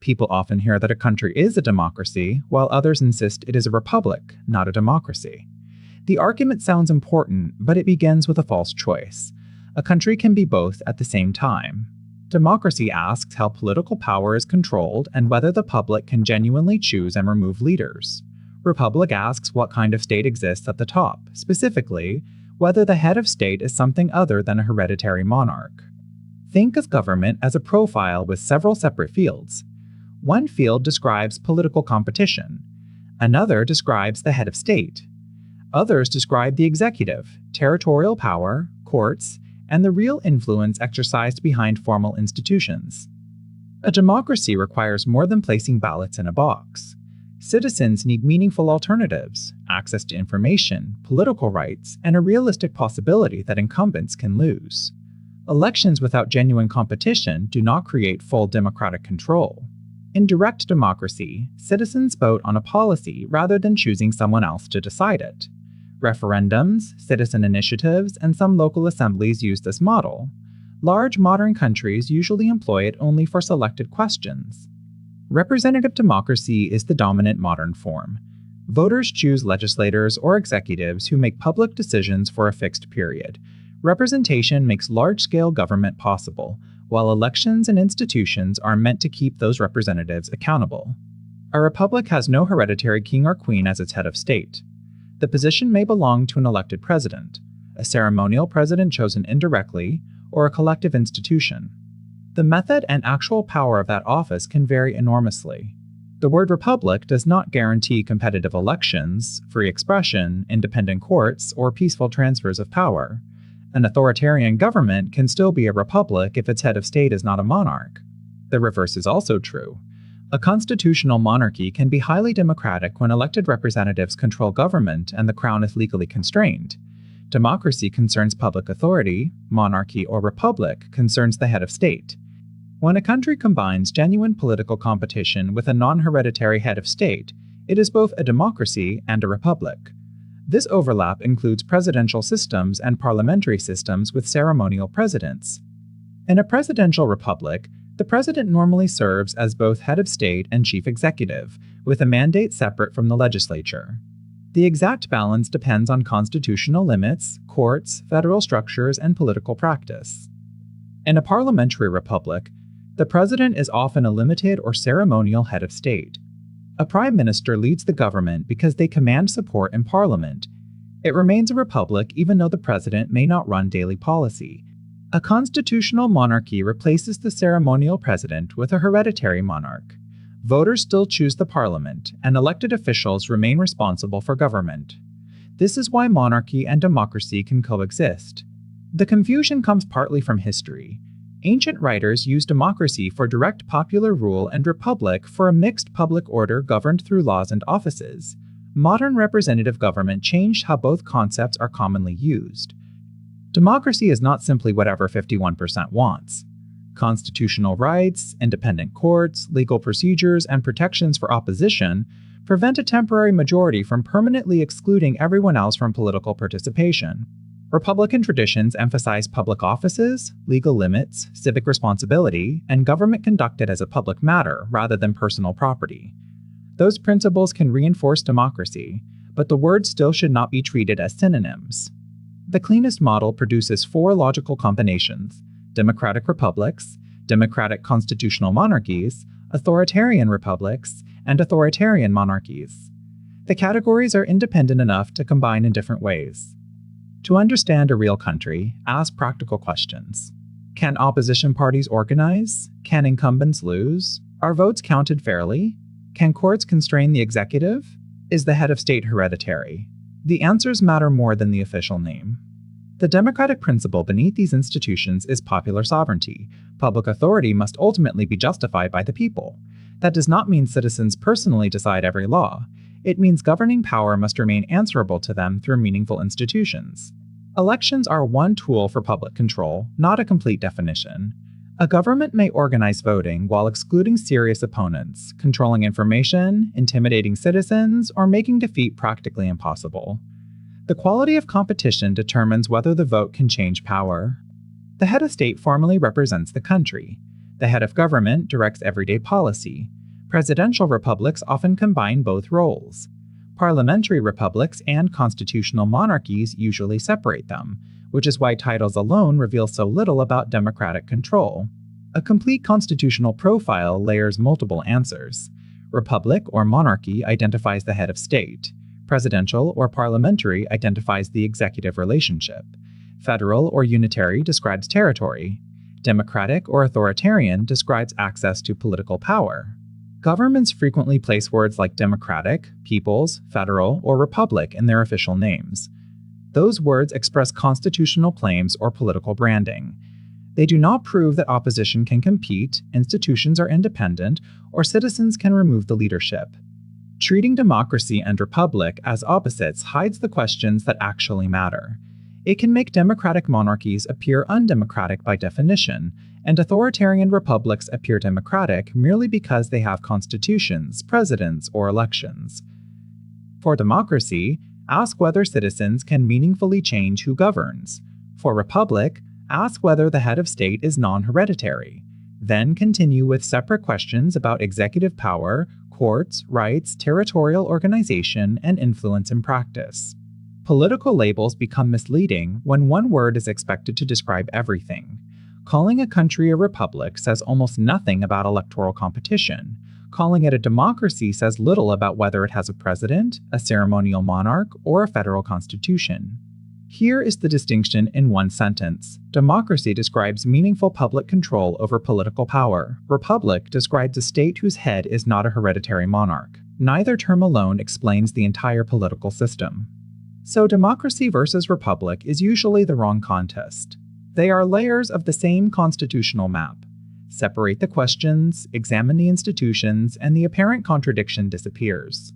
People often hear that a country is a democracy, while others insist it is a republic, not a democracy. The argument sounds important, but it begins with a false choice. A country can be both at the same time. Democracy asks how political power is controlled and whether the public can genuinely choose and remove leaders. Republic asks what kind of state exists at the top, specifically, whether the head of state is something other than a hereditary monarch. Think of government as a profile with several separate fields. One field describes political competition. Another describes the head of state. Others describe the executive, territorial power, courts, and the real influence exercised behind formal institutions. A democracy requires more than placing ballots in a box. Citizens need meaningful alternatives, access to information, political rights, and a realistic possibility that incumbents can lose. Elections without genuine competition do not create full democratic control. In direct democracy, citizens vote on a policy rather than choosing someone else to decide it. Referendums, citizen initiatives, and some local assemblies use this model. Large modern countries usually employ it only for selected questions. Representative democracy is the dominant modern form. Voters choose legislators or executives who make public decisions for a fixed period. Representation makes large-scale government possible, while elections and institutions are meant to keep those representatives accountable. A republic has no hereditary king or queen as its head of state. The position may belong to an elected president, a ceremonial president chosen indirectly, or a collective institution. The method and actual power of that office can vary enormously. The word republic does not guarantee competitive elections, free expression, independent courts, or peaceful transfers of power. An authoritarian government can still be a republic if its head of state is not a monarch. The reverse is also true. A constitutional monarchy can be highly democratic when elected representatives control government and the crown is legally constrained. Democracy concerns public authority, monarchy or republic concerns the head of state. When a country combines genuine political competition with a non-hereditary head of state, it is both a democracy and a republic. This overlap includes presidential systems and parliamentary systems with ceremonial presidents. In a presidential republic, the president normally serves as both head of state and chief executive, with a mandate separate from the legislature. The exact balance depends on constitutional limits, courts, federal structures, and political practice. In a parliamentary republic, the president is often a limited or ceremonial head of state. A prime minister leads the government because they command support in parliament. It remains a republic even though the president may not run daily policy. A constitutional monarchy replaces the ceremonial president with a hereditary monarch. Voters still choose the parliament, and elected officials remain responsible for government. This is why monarchy and democracy can coexist. The confusion comes partly from history. Ancient writers used democracy for direct popular rule and republic for a mixed public order governed through laws and offices. Modern representative government changed how both concepts are commonly used. Democracy is not simply whatever 51% wants. Constitutional rights, independent courts, legal procedures, and protections for opposition prevent a temporary majority from permanently excluding everyone else from political participation. Republican traditions emphasize public offices, legal limits, civic responsibility, and government conducted as a public matter rather than personal property. Those principles can reinforce democracy, but the words still should not be treated as synonyms. The cleanest model produces four logical combinations: democratic republics, democratic constitutional monarchies, authoritarian republics, and authoritarian monarchies. The categories are independent enough to combine in different ways. To understand a real country, ask practical questions. Can opposition parties organize? Can incumbents lose? Are votes counted fairly? Can courts constrain the executive? Is the head of state hereditary? The answers matter more than the official name. The democratic principle beneath these institutions is popular sovereignty. Public authority must ultimately be justified by the people. That does not mean citizens personally decide every law. It means governing power must remain answerable to them through meaningful institutions. Elections are one tool for public control, not a complete definition. A government may organize voting while excluding serious opponents, controlling information, intimidating citizens, or making defeat practically impossible. The quality of competition determines whether the vote can change power. The head of state formally represents the country. The head of government directs everyday policy. Presidential republics often combine both roles. Parliamentary republics and constitutional monarchies usually separate them, which is why titles alone reveal so little about democratic control. A complete constitutional profile layers multiple answers. Republic or monarchy identifies the head of state. Presidential or parliamentary identifies the executive relationship. Federal or unitary describes territory. Democratic or authoritarian describes access to political power. Governments frequently place words like democratic, people's, federal, or republic in their official names. Those words express constitutional claims or political branding. They do not prove that opposition can compete, institutions are independent, or citizens can remove the leadership. Treating democracy and republic as opposites hides the questions that actually matter. It can make democratic monarchies appear undemocratic by definition, and authoritarian republics appear democratic merely because they have constitutions, presidents, or elections. For democracy, ask whether citizens can meaningfully change who governs. For republic, ask whether the head of state is non-hereditary. Then continue with separate questions about executive power, courts, rights, territorial organization, and influence in practice. Political labels become misleading when one word is expected to describe everything. Calling a country a republic says almost nothing about electoral competition. Calling it a democracy says little about whether it has a president, a ceremonial monarch, or a federal constitution. Here is the distinction in one sentence. Democracy describes meaningful public control over political power. Republic describes a state whose head is not a hereditary monarch. Neither term alone explains the entire political system. So democracy versus republic is usually the wrong contest. They are layers of the same constitutional map. Separate the questions, examine the institutions, and the apparent contradiction disappears.